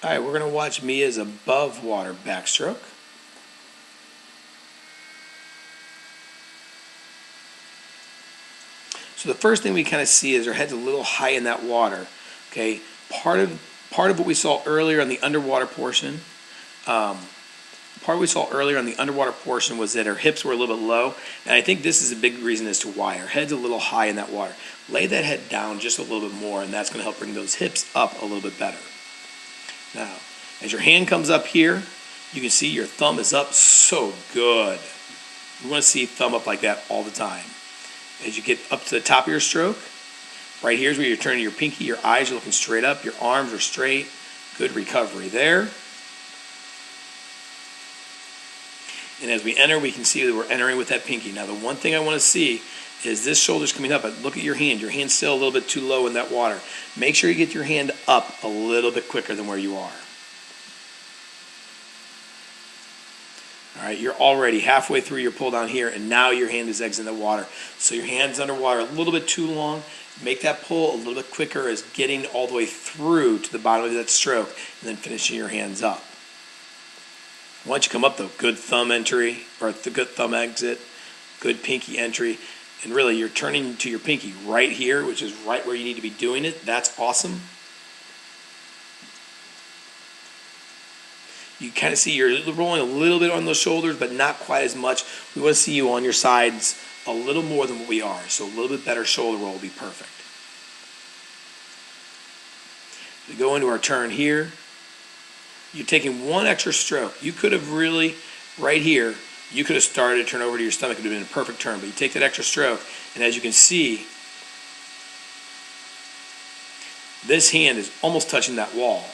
All right, we're going to watch Mia's above water backstroke. So the first thing we kind of see is her head's a little high in that water. Okay, part of what we saw earlier on the underwater portion, was that her hips were a little bit low, and I think this is a big reason as to why her head's a little high in that water. Lay that head down just a little bit more, and that's going to help bring those hips up a little bit better. Now, as your hand comes up here, you can see your thumb is up so good. You want to see thumb up like that all the time. As you get up to the top of your stroke, right here is where you're turning your pinky, your eyes are looking straight up, your arms are straight. Good recovery there. And as we enter, we can see that we're entering with that pinky. Now, the one thing I want to see is this shoulder's coming up. Look at your hand. Your hand's still a little bit too low in that water. Make sure you get your hand up a little bit quicker than where you are. All right, you're already halfway through your pull down here, and now your hand is exiting the water. So your hand's underwater a little bit too long. Make that pull a little bit quicker as getting all the way through to the bottom of that stroke and then finishing your hands up. Once you come up, though, good thumb entry, or the good thumb exit, good pinky entry, and really you're turning to your pinky right here, which is right where you need to be doing it. That's awesome. You kind of see you're rolling a little bit on those shoulders, but not quite as much. We want to see you on your sides a little more than what we are, so a little bit better shoulder roll will be perfect. We go into our turn here. You're taking one extra stroke. You could have really, right here, you could have started to turn over to your stomach. It would have been a perfect turn, but you take that extra stroke, and as you can see, this hand is almost touching that wall.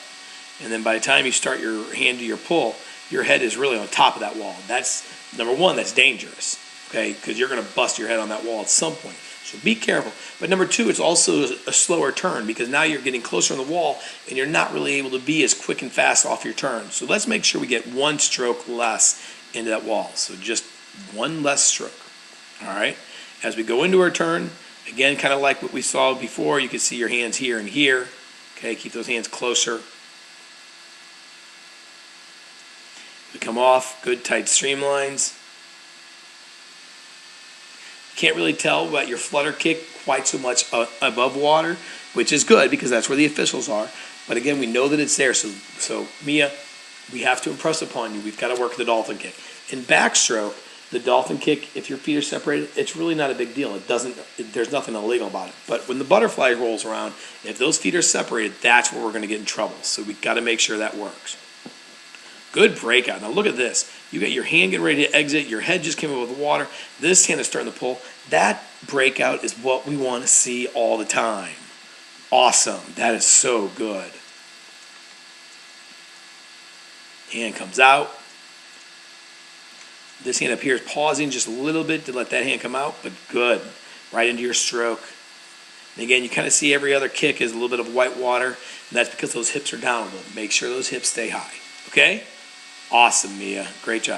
And then by the time you start your hand to your pull, your head is really on top of that wall. That's, number one, that's dangerous, okay, because you're going to bust your head on that wall at some point. So be careful. But number two, it's also a slower turn because now you're getting closer on the wall and you're not really able to be as quick and fast off your turn. So let's make sure we get one stroke less into that wall. So just one less stroke. All right. As we go into our turn, again, kind of like what we saw before, you can see your hands here and here. Okay, keep those hands closer. We come off, good tight streamlines. Can't really tell about your flutter kick quite so much above water, which is good because that's where the officials are. But again, we know that it's there. So Mia, we have to impress upon you. We've got to work the dolphin kick. In backstroke, the dolphin kick, if your feet are separated, it's really not a big deal. There's nothing illegal about it. But when the butterfly rolls around, if those feet are separated, that's where we're going to get in trouble. So we've got to make sure that works. Good breakout. Now look at this. You got your hand getting ready to exit. Your head just came up with the water. This hand is starting to pull. That breakout is what we want to see all the time. Awesome. That is so good. Hand comes out. This hand up here is pausing just a little bit to let that hand come out, but good. Right into your stroke. And again, you kind of see every other kick is a little bit of white water, and that's because those hips are down a little. Make sure those hips stay high. Okay? Awesome, Mia. Great job.